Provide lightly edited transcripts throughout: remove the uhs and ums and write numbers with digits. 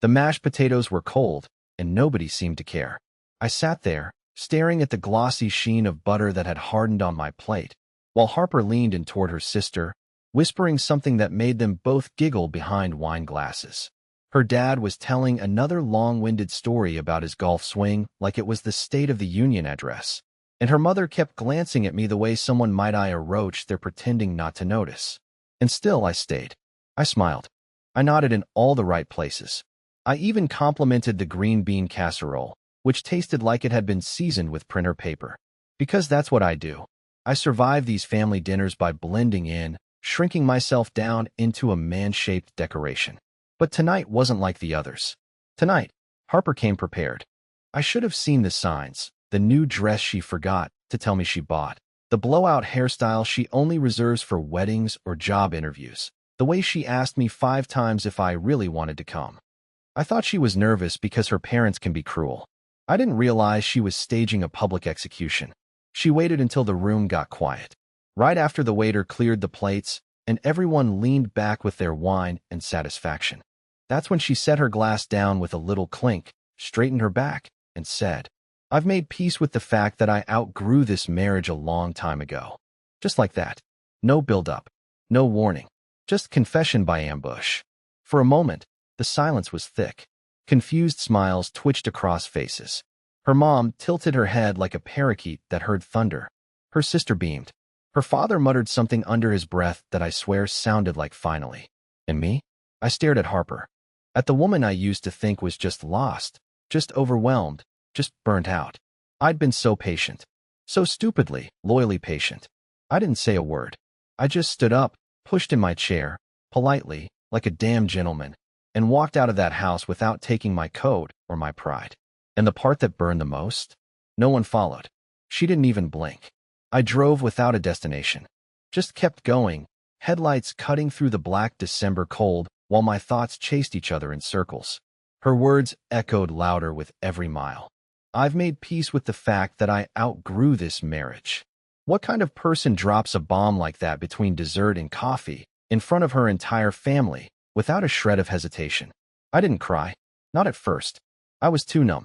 The mashed potatoes were cold, and nobody seemed to care. I sat there, staring at the glossy sheen of butter that had hardened on my plate, while Harper leaned in toward her sister, whispering something that made them both giggle behind wine glasses. Her dad was telling another long-winded story about his golf swing like it was the State of the Union address, and her mother kept glancing at me the way someone might eye a roach they're pretending not to notice. And still I stayed. I smiled. I nodded in all the right places. I even complimented the green bean casserole, which tasted like it had been seasoned with printer paper. Because that's what I do. I survive these family dinners by blending in, shrinking myself down into a man-shaped decoration. But tonight wasn't like the others. Tonight, Harper came prepared. I should have seen the signs, the new dress she forgot to tell me she bought, the blowout hairstyle she only reserves for weddings or job interviews, the way she asked me 5 times if I really wanted to come. I thought she was nervous because her parents can be cruel. I didn't realize she was staging a public execution. She waited until the room got quiet. Right after the waiter cleared the plates, and everyone leaned back with their wine and satisfaction. That's when she set her glass down with a little clink, straightened her back, and said, "I've made peace with the fact that I outgrew this marriage a long time ago." Just like that. No build-up. No warning. Just confession by ambush. For a moment, the silence was thick. Confused smiles twitched across faces. Her mom tilted her head like a parakeet that heard thunder. Her sister beamed. Her father muttered something under his breath that I swear sounded like "finally." And me? I stared at Harper. At the woman I used to think was just lost, just overwhelmed, just burnt out. I'd been so patient. So stupidly, loyally patient. I didn't say a word. I just stood up, pushed in my chair, politely, like a damn gentleman, and walked out of that house without taking my coat or my pride. And the part that burned the most? No one followed. She didn't even blink. I drove without a destination. Just kept going, headlights cutting through the black December cold while my thoughts chased each other in circles. Her words echoed louder with every mile. I've made peace with the fact that I outgrew this marriage. What kind of person drops a bomb like that between dessert and coffee, in front of her entire family, without a shred of hesitation? I didn't cry. Not at first. I was too numb.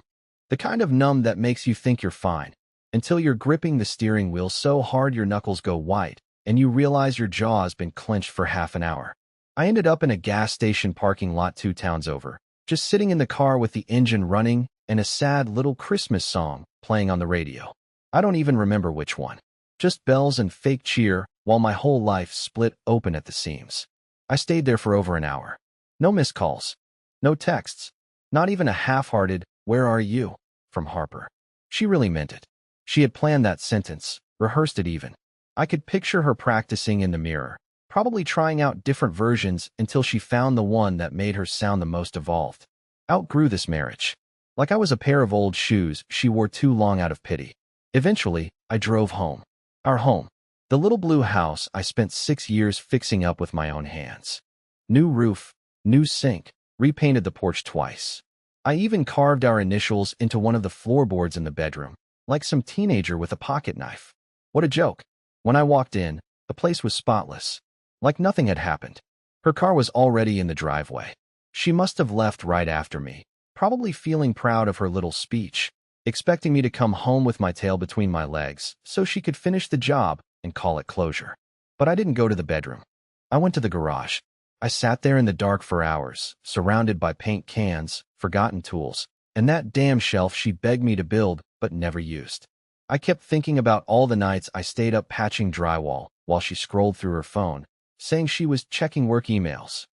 The kind of numb that makes you think you're fine, until you're gripping the steering wheel so hard your knuckles go white, and you realize your jaw has been clenched for half an hour. I ended up in a gas station parking lot 2 towns over, just sitting in the car with the engine running and a sad little Christmas song playing on the radio. I don't even remember which one. Just bells and fake cheer while my whole life split open at the seams. I stayed there for over an hour. No missed calls. No texts. Not even a half-hearted, "Where are you?" from Harper. She really meant it. She had planned that sentence, rehearsed it even. I could picture her practicing in the mirror, probably trying out different versions until she found the one that made her sound the most evolved. Outgrew this marriage. Like I was a pair of old shoes she wore too long out of pity. Eventually, I drove home. Our home. The little blue house I spent 6 years fixing up with my own hands. New roof, new sink, repainted the porch twice. I even carved our initials into one of the floorboards in the bedroom, like some teenager with a pocket knife. What a joke. When I walked in, the place was spotless. Like nothing had happened. Her car was already in the driveway. She must have left right after me, probably feeling proud of her little speech, expecting me to come home with my tail between my legs so she could finish the job and call it closure. But I didn't go to the bedroom. I went to the garage. I sat there in the dark for hours, surrounded by paint cans, forgotten tools, and that damn shelf she begged me to build but never used. I kept thinking about all the nights I stayed up patching drywall while she scrolled through her phone, saying she was checking work emails.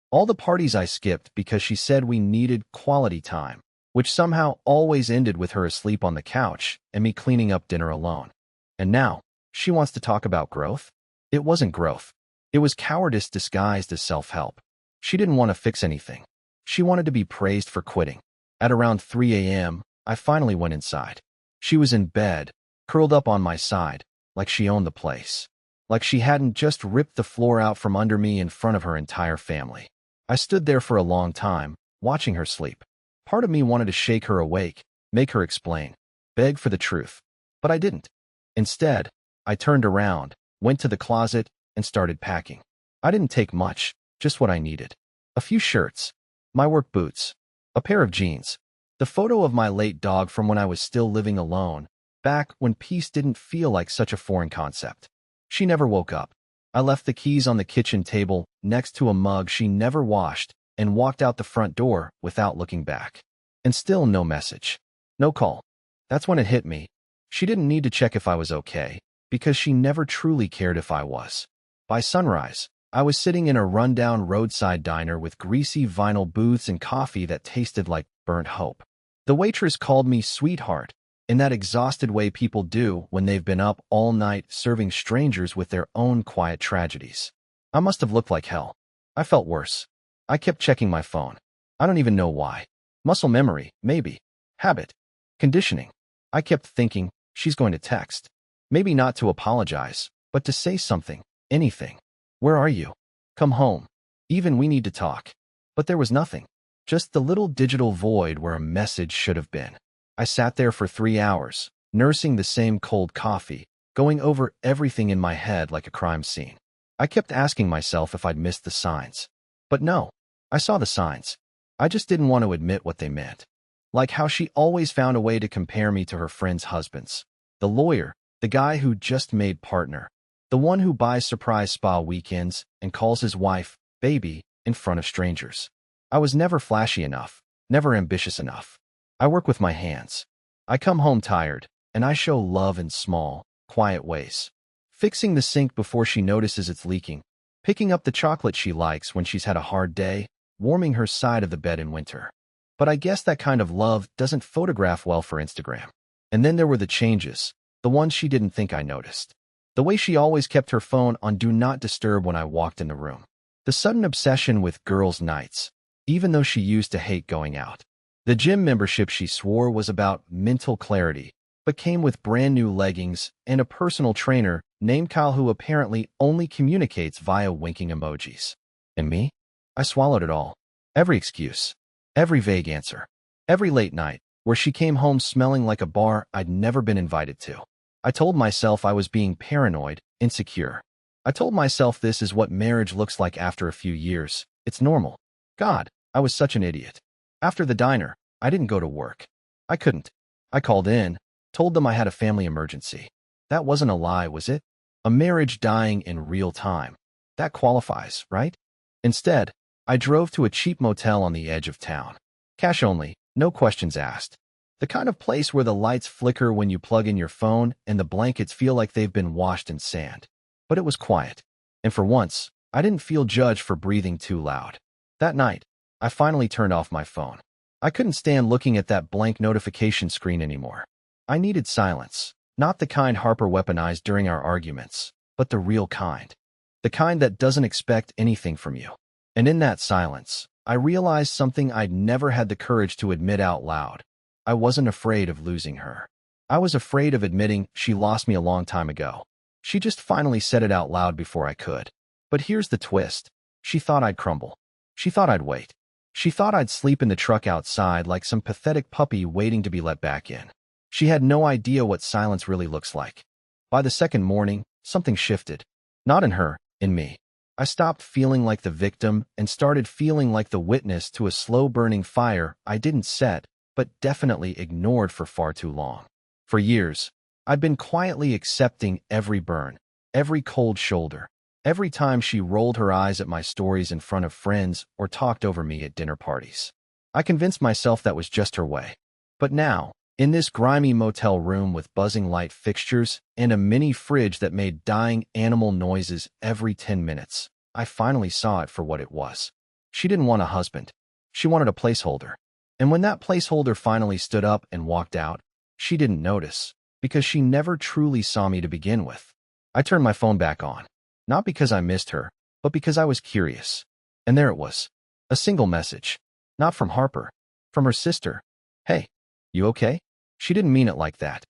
All the parties I skipped because she said we needed quality time, which somehow always ended with her asleep on the couch and me cleaning up dinner alone. And now, she wants to talk about growth? It wasn't growth. It was cowardice disguised as self-help. She didn't want to fix anything. She wanted to be praised for quitting. At around 3 a.m., I finally went inside. She was in bed, curled up on my side, like she owned the place. Like she hadn't just ripped the floor out from under me in front of her entire family. I stood there for a long time, watching her sleep. Part of me wanted to shake her awake, make her explain, beg for the truth. But I didn't. Instead, I turned around, went to the closet, and started packing. I didn't take much, just what I needed. A few shirts, my work boots, A pair of jeans. The photo of my late dog from when I was still living alone, back when peace didn't feel like such a foreign concept. She never woke up. I left the keys on the kitchen table next to a mug she never washed and walked out the front door without looking back. And still no message. No call. That's when it hit me. She didn't need to check if I was okay, because she never truly cared if I was. By sunrise, I was sitting in a rundown roadside diner with greasy vinyl booths and coffee that tasted like burnt hope. The waitress called me sweetheart, in that exhausted way people do when they've been up all night serving strangers with their own quiet tragedies. I must have looked like hell. I felt worse. I kept checking my phone. I don't even know why. Muscle memory, maybe. Habit. Conditioning. I kept thinking, she's going to text. Maybe not to apologize, but to say something, anything. Where are you? Come home. Even we need to talk. But there was nothing. Just the little digital void where a message should have been. I sat there for 3 hours, nursing the same cold coffee, going over everything in my head like a crime scene. I kept asking myself if I'd missed the signs. But no, I saw the signs. I just didn't want to admit what they meant. Like how she always found a way to compare me to her friends' husbands. The lawyer, the guy who just made partner, the one who buys surprise spa weekends and calls his wife, baby, in front of strangers. I was never flashy enough, never ambitious enough. I work with my hands. I come home tired, and I show love in small, quiet ways. Fixing the sink before she notices it's leaking, picking up the chocolate she likes when she's had a hard day, warming her side of the bed in winter. But I guess that kind of love doesn't photograph well for Instagram. And then there were the changes, the ones she didn't think I noticed. The way she always kept her phone on Do Not Disturb when I walked in the room. The sudden obsession with girls' nights, even though she used to hate going out. The gym membership she swore was about mental clarity, but came with brand new leggings and a personal trainer named Kyle who apparently only communicates via winking emojis. And me? I swallowed it all. Every excuse. Every vague answer. Every late night, where she came home smelling like a bar I'd never been invited to. I told myself I was being paranoid, insecure. I told myself this is what marriage looks like after a few years. It's normal. God, I was such an idiot. After the diner, I didn't go to work. I couldn't. I called in, told them I had a family emergency. That wasn't a lie, was it? A marriage dying in real time. That qualifies, right? Instead, I drove to a cheap motel on the edge of town. Cash only, no questions asked. The kind of place where the lights flicker when you plug in your phone and the blankets feel like they've been washed in sand. But it was quiet. And for once, I didn't feel judged for breathing too loud. That night, I finally turned off my phone. I couldn't stand looking at that blank notification screen anymore. I needed silence, not the kind Harper weaponized during our arguments, but the real kind. The kind that doesn't expect anything from you. And in that silence, I realized something I'd never had the courage to admit out loud. I wasn't afraid of losing her. I was afraid of admitting she lost me a long time ago. She just finally said it out loud before I could. But here's the twist. She thought I'd crumble. She thought I'd wait. She thought I'd sleep in the truck outside like some pathetic puppy waiting to be let back in. She had no idea what silence really looks like. By the second morning, something shifted. Not in her, in me. I stopped feeling like the victim and started feeling like the witness to a slow-burning fire I didn't set, but definitely ignored for far too long. For years, I'd been quietly accepting every burn, every cold shoulder, every time she rolled her eyes at my stories in front of friends or talked over me at dinner parties. I convinced myself that was just her way. But now, in this grimy motel room with buzzing light fixtures and a mini fridge that made dying animal noises every 10 minutes, I finally saw it for what it was. She didn't want a husband. She wanted a placeholder. And when that placeholder finally stood up and walked out, she didn't notice, because she never truly saw me to begin with. I turned my phone back on, not because I missed her, but because I was curious. And there it was. A single message. Not from Harper. From her sister. Hey, you okay? She didn't mean it like that.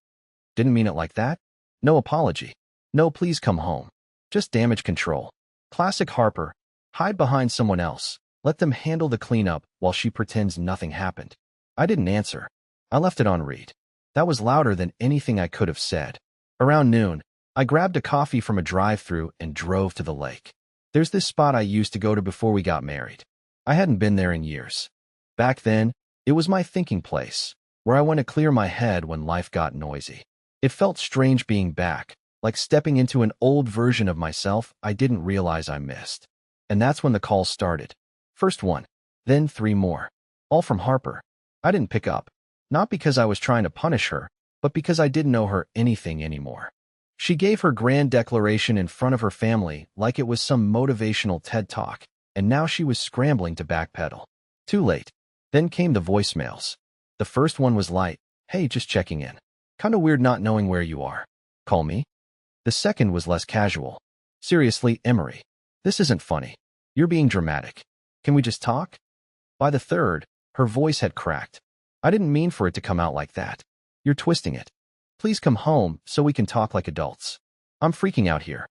Didn't mean it like that? No apology. No please come home. Just damage control. Classic Harper. Hide behind someone else. Let them handle the cleanup while she pretends nothing happened. I didn't answer. I left it on read. That was louder than anything I could have said. Around noon, I grabbed a coffee from a drive-thru and drove to the lake. There's this spot I used to go to before we got married. I hadn't been there in years. Back then, It was my thinking place, where I went to clear my head when life got noisy. It felt strange being back, like stepping into an old version of myself I didn't realize I missed. And that's when the calls started. First one, then 3 more. All from Harper. I didn't pick up. Not because I was trying to punish her, but because I didn't know her anything anymore. She gave her grand declaration in front of her family like it was some motivational TED Talk, and now she was scrambling to backpedal. Too late. Then came the voicemails. The first one was light. Hey, just checking in. Kinda weird not knowing where you are. Call me? The second was less casual. Seriously, Emery. This isn't funny. You're being dramatic. Can we just talk? By the third, her voice had cracked. I didn't mean for it to come out like that. You're twisting it. Please come home so we can talk like adults. I'm freaking out here.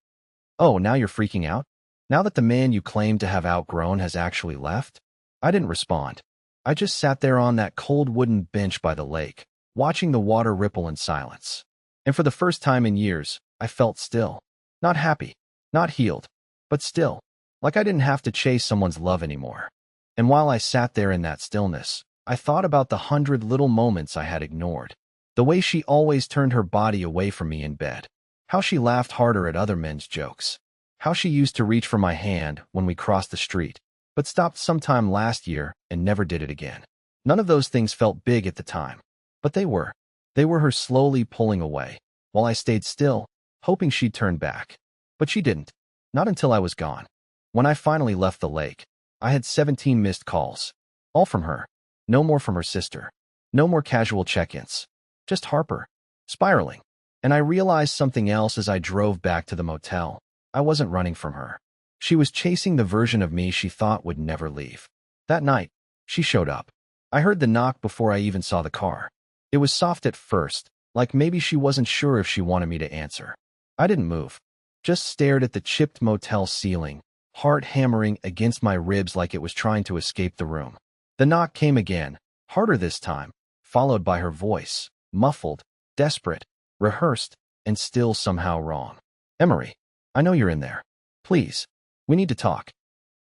Oh, now you're freaking out? Now that the man you claimed to have outgrown has actually left? I didn't respond. I just sat there on that cold wooden bench by the lake, watching the water ripple in silence. And for the first time in years, I felt still. Not happy, not healed, but still, like I didn't have to chase someone's love anymore. And while I sat there in that stillness, I thought about the 100 little moments I had ignored. The way she always turned her body away from me in bed. How she laughed harder at other men's jokes. How she used to reach for my hand when we crossed the street, but stopped sometime last year and never did it again. None of those things felt big at the time, but they were. They were her slowly pulling away, while I stayed still, hoping she'd turn back. But she didn't. Not until I was gone. When I finally left the lake, I had 17 missed calls. All from her. No more from her sister. No more casual check-ins. Just Harper. Spiraling. And I realized something else as I drove back to the motel. I wasn't running from her. She was chasing the version of me she thought would never leave. That night, she showed up. I heard the knock before I even saw the car. It was soft at first, like maybe she wasn't sure if she wanted me to answer. I didn't move. Just stared at the chipped motel ceiling, heart hammering against my ribs like it was trying to escape the room. The knock came again, harder this time, followed by her voice, muffled, desperate, rehearsed, and still somehow wrong. Emery, I know you're in there. Please. We need to talk.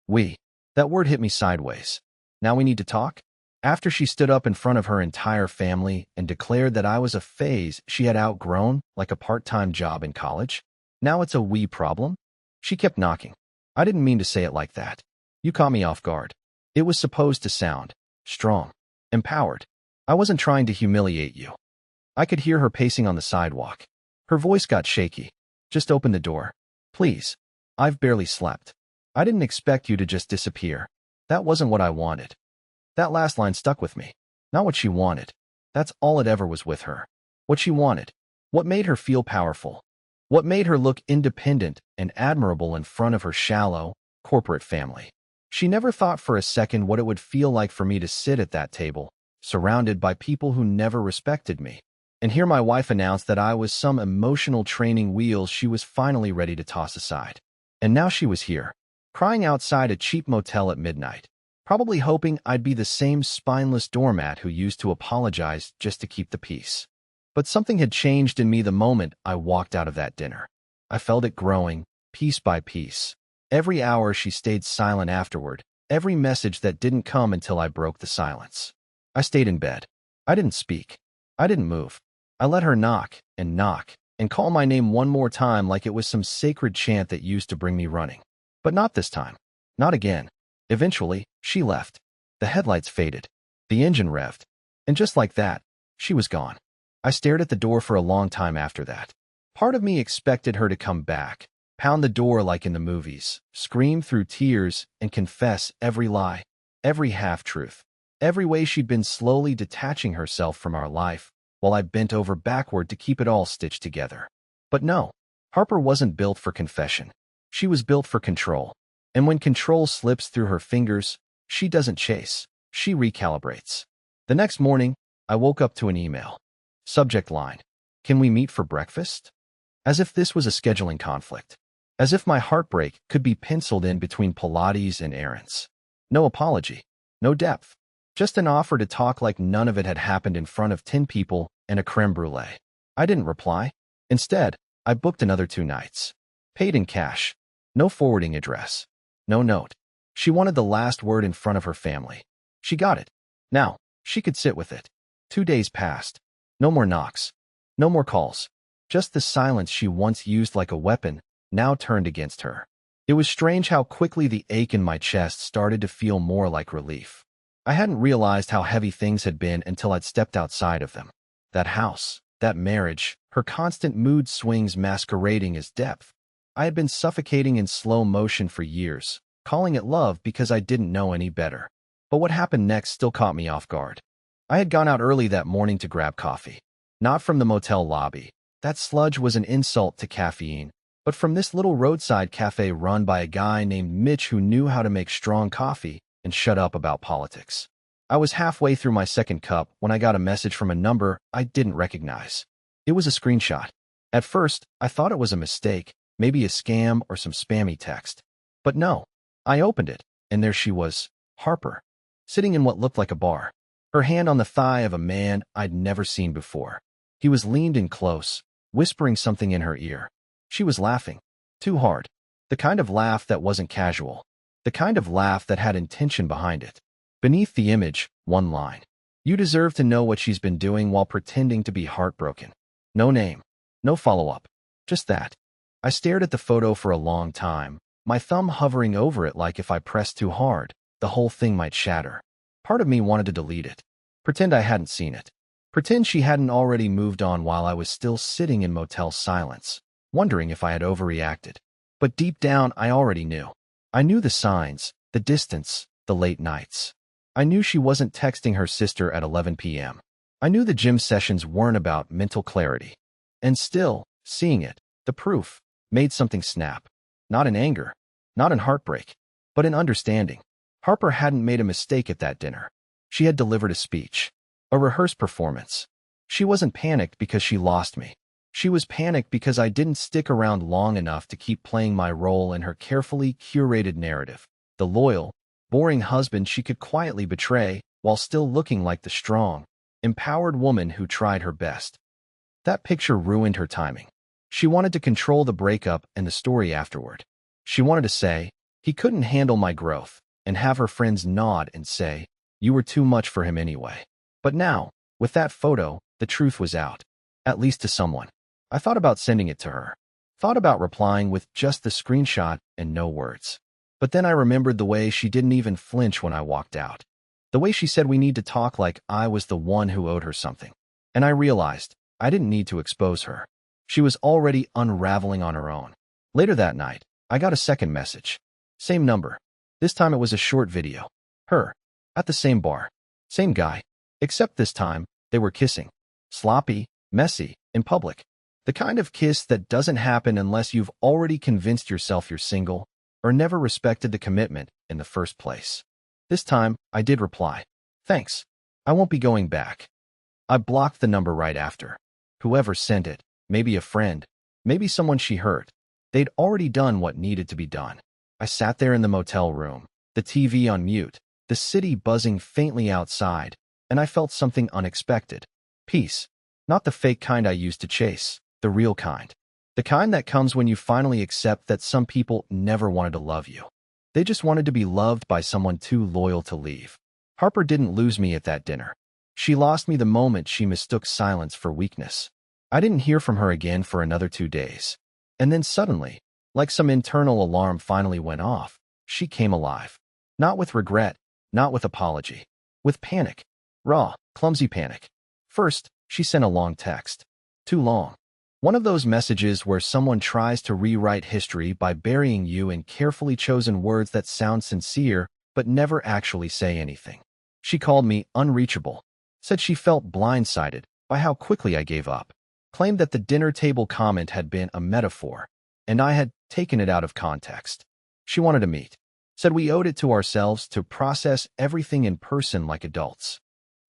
We. That word hit me sideways. Now we need to talk? After she stood up in front of her entire family and declared that I was a phase she had outgrown, like a part-time job in college? Now it's a we problem? She kept knocking. I didn't mean to say it like that. You caught me off guard. It was supposed to sound strong, empowered. I wasn't trying to humiliate you. I could hear her pacing on the sidewalk. Her voice got shaky. Just open the door. Please. I've barely slept. I didn't expect you to just disappear. That wasn't what I wanted. That last line stuck with me. Not what she wanted. That's all it ever was with her. What she wanted. What made her feel powerful. What made her look independent and admirable in front of her shallow, corporate family. She never thought for a second what it would feel like for me to sit at that table, surrounded by people who never respected me, and hear my wife announce that I was some emotional training wheels she was finally ready to toss aside. And now she was here, crying outside a cheap motel at midnight, probably hoping I'd be the same spineless doormat who used to apologize just to keep the peace. But something had changed in me the moment I walked out of that dinner. I felt it growing, piece by piece. Every hour she stayed silent afterward, every message that didn't come until I broke the silence. I stayed in bed. I didn't speak. I didn't move. I let her knock, and call my name one more time like it was some sacred chant that used to bring me running. But not this time. Not again. Eventually, she left. The headlights faded. The engine revved. And just like that, she was gone. I stared at the door for a long time after that. Part of me expected her to come back, pound the door like in the movies, scream through tears, and confess every lie, every half-truth, every way she'd been slowly detaching herself from our life, while I bent over backward to keep it all stitched together. But no, Harper wasn't built for confession. She was built for control. And when control slips through her fingers, she doesn't chase, she recalibrates. The next morning, I woke up to an email. Subject line, can we meet for breakfast? As if this was a scheduling conflict. As if my heartbreak could be penciled in between Pilates and errands. No apology, no depth. Just an offer to talk like none of it had happened in front of 10 people and a creme brulee. I didn't reply. Instead, I booked another 2 nights. Paid in cash. No forwarding address. No note. She wanted the last word in front of her family. She got it. Now, She could sit with it. 2 days passed. No more knocks. No more calls. Just the silence she once used like a weapon, now turned against her. It was strange how quickly the ache in my chest started to feel more like relief. I hadn't realized how heavy things had been until I'd stepped outside of them. That house, that marriage, her constant mood swings masquerading as depth. I had been suffocating in slow motion for years, calling it love because I didn't know any better. But what happened next still caught me off guard. I had gone out early that morning to grab coffee. Not from the motel lobby. That sludge was an insult to caffeine, but from this little roadside cafe run by a guy named Mitch who knew how to make strong coffee and shut up about politics. I was halfway through my second cup when I got a message from a number I didn't recognize. It was a screenshot. At first, I thought it was a mistake, maybe a scam or some spammy text. But no. I opened it, and there she was, Harper, sitting in what looked like a bar, her hand on the thigh of a man I'd never seen before. He was leaned in close, whispering something in her ear. She was laughing. Too hard. The kind of laugh that wasn't casual. The kind of laugh that had intention behind it. Beneath the image, one line. You deserve to know what she's been doing while pretending to be heartbroken. No name. No follow-up. Just that. I stared at the photo for a long time, my thumb hovering over it like if I pressed too hard, the whole thing might shatter. Part of me wanted to delete it. Pretend I hadn't seen it. Pretend she hadn't already moved on while I was still sitting in motel silence, wondering if I had overreacted. But deep down, I already knew. I knew the signs, the distance, the late nights. I knew she wasn't texting her sister at 11 p.m. I knew the gym sessions weren't about mental clarity. And still, seeing it, the proof, made something snap. Not in anger, not in heartbreak, but in understanding. Harper hadn't made a mistake at that dinner. She had delivered a speech, a rehearsed performance. She wasn't panicked because she lost me. She was panicked because I didn't stick around long enough to keep playing my role in her carefully curated narrative. The loyal, boring husband she could quietly betray while still looking like the strong, empowered woman who tried her best. That picture ruined her timing. She wanted to control the breakup and the story afterward. She wanted to say, he couldn't handle my growth, and have her friends nod and say, you were too much for him anyway. But now, with that photo, the truth was out. At least to someone. I thought about sending it to her. Thought about replying with just the screenshot and no words. But then I remembered the way she didn't even flinch when I walked out. The way she said we need to talk like I was the one who owed her something. And I realized I didn't need to expose her. She was already unraveling on her own. Later that night, I got a second message. Same number. This time it was a short video. Her. At the same bar. Same guy. Except this time, they were kissing. Sloppy, messy, in public. The kind of kiss that doesn't happen unless you've already convinced yourself you're single or never respected the commitment in the first place. This time, I did reply. Thanks. I won't be going back. I blocked the number right after. Whoever sent it, maybe a friend, maybe someone she hurt, they'd already done what needed to be done. I sat there in the motel room, the TV on mute, the city buzzing faintly outside, and I felt something unexpected. Peace. Not the fake kind I used to chase, the real kind. The kind that comes when you finally accept that some people never wanted to love you. They just wanted to be loved by someone too loyal to leave. Harper didn't lose me at that dinner. She lost me the moment she mistook silence for weakness. I didn't hear from her again for another 2 days. And then suddenly, like some internal alarm finally went off, she came alive. Not with regret, not with apology. With panic. Raw, clumsy panic. First, she sent a long text. Too long. One of those messages where someone tries to rewrite history by burying you in carefully chosen words that sound sincere but never actually say anything. She called me unreachable, said she felt blindsided by how quickly I gave up, claimed that the dinner table comment had been a metaphor, and I had taken it out of context. She wanted to meet, said we owed it to ourselves to process everything in person like adults.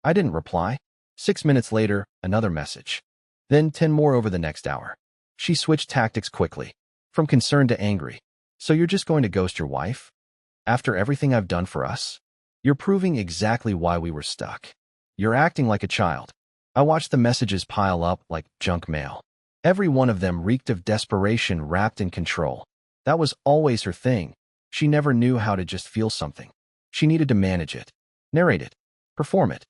I didn't reply. 6 minutes later, another message. Then 10 more over the next hour. She switched tactics quickly, from concerned to angry. So you're just going to ghost your wife? After everything I've done for us? You're proving exactly why we were stuck. You're acting like a child. I watched the messages pile up like junk mail. Every one of them reeked of desperation wrapped in control. That was always her thing. She never knew how to just feel something. She needed to manage it, narrate it, perform it.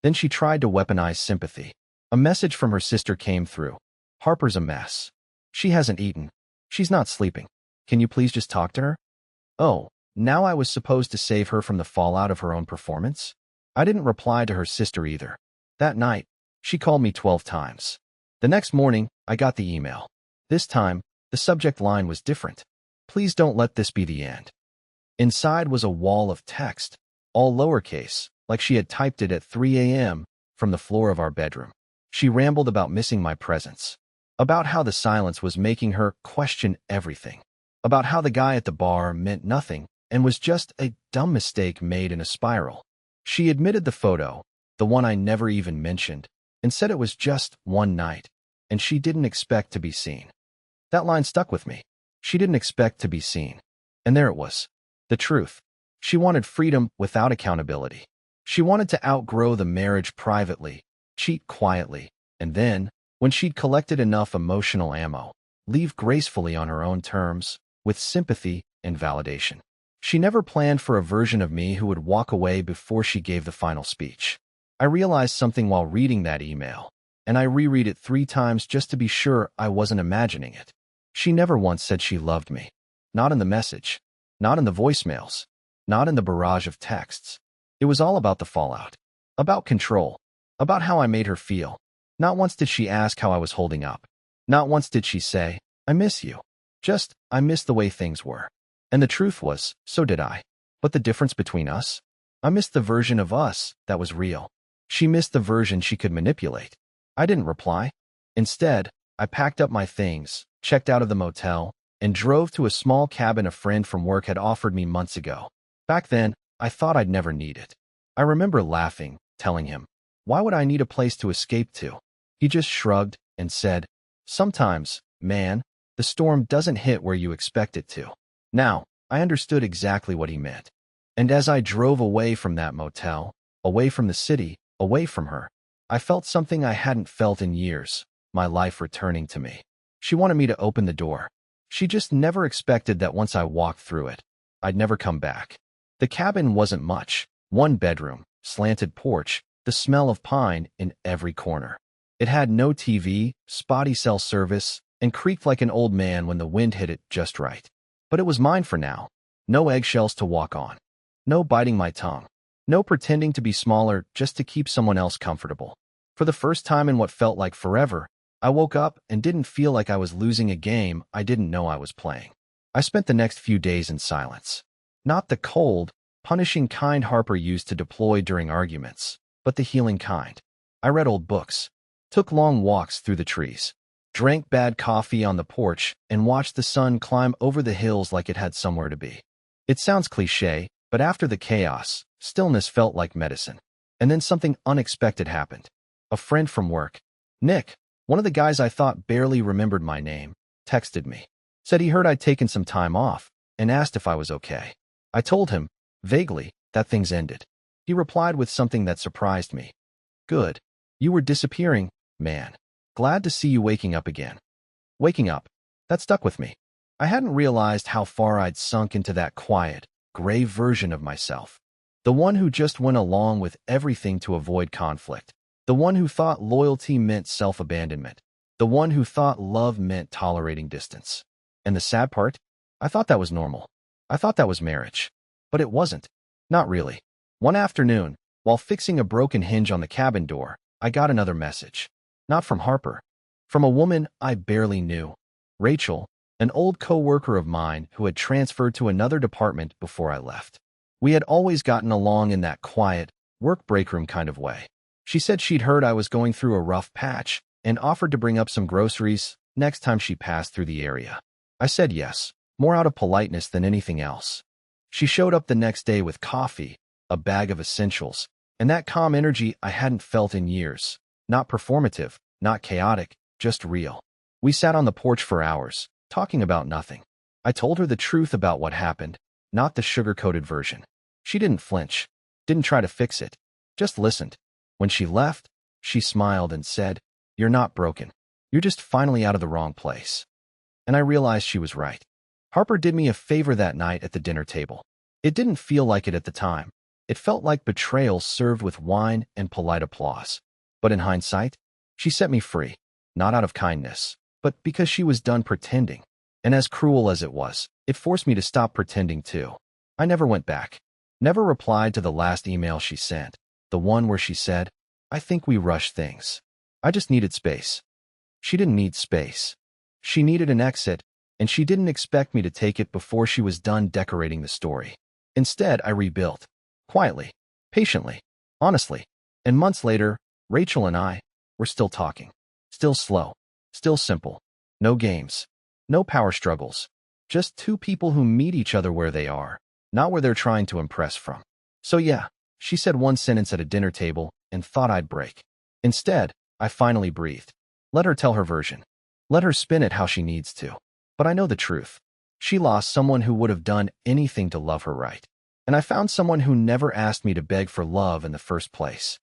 Then she tried to weaponize sympathy. A message from her sister came through. Harper's a mess. She hasn't eaten. She's not sleeping. Can you please just talk to her? Oh, now I was supposed to save her from the fallout of her own performance? I didn't reply to her sister either. That night, she called me 12 times. The next morning, I got the email. This time, the subject line was different. Please don't let this be the end. Inside was a wall of text, all lowercase, like she had typed it at 3 a.m. from the floor of our bedroom. She rambled about missing my presence, about how the silence was making her question everything, about how the guy at the bar meant nothing and was just a dumb mistake made in a spiral. She admitted the photo, the one I never even mentioned, and said it was just one night, and she didn't expect to be seen. That line stuck with me. She didn't expect to be seen. And there it was. The truth. She wanted freedom without accountability. She wanted to outgrow the marriage privately, cheat quietly, and then, when she'd collected enough emotional ammo, leave gracefully on her own terms, with sympathy and validation. She never planned for a version of me who would walk away before she gave the final speech. I realized something while reading that email, and I reread it 3 times just to be sure I wasn't imagining it. She never once said she loved me. Not in the message. Not in the voicemails. Not in the barrage of texts. It was all about the fallout. About control. About how I made her feel. Not once did she ask how I was holding up. Not once did she say, I miss you. Just, I miss the way things were. And the truth was, so did I. But the difference between us? I missed the version of us that was real. She missed the version she could manipulate. I didn't reply. Instead, I packed up my things, checked out of the motel, and drove to a small cabin a friend from work had offered me months ago. Back then, I thought I'd never need it. I remember laughing, telling him, why would I need a place to escape to? He just shrugged and said, sometimes, man, the storm doesn't hit where you expect it to. Now, I understood exactly what he meant. And as I drove away from that motel, away from the city, away from her, I felt something I hadn't felt in years, my life returning to me. She wanted me to open the door. She just never expected that once I walked through it, I'd never come back. The cabin wasn't much. 1 bedroom, slanted porch, the smell of pine in every corner. It had no TV, spotty cell service, and creaked like an old man when the wind hit it just right. But it was mine for now. No eggshells to walk on. No biting my tongue. No pretending to be smaller just to keep someone else comfortable. For the first time in what felt like forever, I woke up and didn't feel like I was losing a game I didn't know I was playing. I spent the next few days in silence. Not the cold, punishing kind Harper used to deploy during arguments, but the healing kind. I read old books, took long walks through the trees, drank bad coffee on the porch, and watched the sun climb over the hills like it had somewhere to be. It sounds cliché, but after the chaos, stillness felt like medicine. And then something unexpected happened. A friend from work, Nick, one of the guys I thought barely remembered my name, texted me. Said he heard I'd taken some time off, and asked if I was okay. I told him, vaguely, that things ended. He replied with something that surprised me. Good. You were disappearing, man. Glad to see you waking up again. Waking up. That stuck with me. I hadn't realized how far I'd sunk into that quiet, gray version of myself. The one who just went along with everything to avoid conflict. The one who thought loyalty meant self-abandonment. The one who thought love meant tolerating distance. And the sad part? I thought that was normal. I thought that was marriage. But it wasn't. Not really. One afternoon, while fixing a broken hinge on the cabin door, I got another message. Not from Harper. From a woman I barely knew. Rachel, an old co-worker of mine who had transferred to another department before I left. We had always gotten along in that quiet, work break room kind of way. She said she'd heard I was going through a rough patch and offered to bring up some groceries next time she passed through the area. I said yes, more out of politeness than anything else. She showed up the next day with coffee, a bag of essentials, and that calm energy I hadn't felt in years. Not performative, not chaotic, just real. We sat on the porch for hours, talking about nothing. I told her the truth about what happened, not the sugar-coated version. She didn't flinch, didn't try to fix it, just listened. When she left, she smiled and said, "You're not broken. You're just finally out of the wrong place." And I realized she was right. Harper did me a favor that night at the dinner table. It didn't feel like it at the time, It felt like betrayal served with wine and polite applause. But in hindsight, she set me free, not out of kindness, but because she was done pretending. And as cruel as it was, it forced me to stop pretending too. I never went back. Never replied to the last email she sent, the one where she said, "I think we rushed things. I just needed space." She didn't need space. She needed an exit, and she didn't expect me to take it before she was done decorating the story. Instead, I rebuilt. Quietly, patiently, honestly. And months later, Rachel and I were still talking. Still slow. Still simple. No games. No power struggles. Just two people who meet each other where they are, not where they're trying to impress from. So yeah, she said one sentence at a dinner table and thought I'd break. Instead, I finally breathed. Let her tell her version. Let her spin it how she needs to. But I know the truth. She lost someone who would have done anything to love her right. And I found someone who never asked me to beg for love in the first place.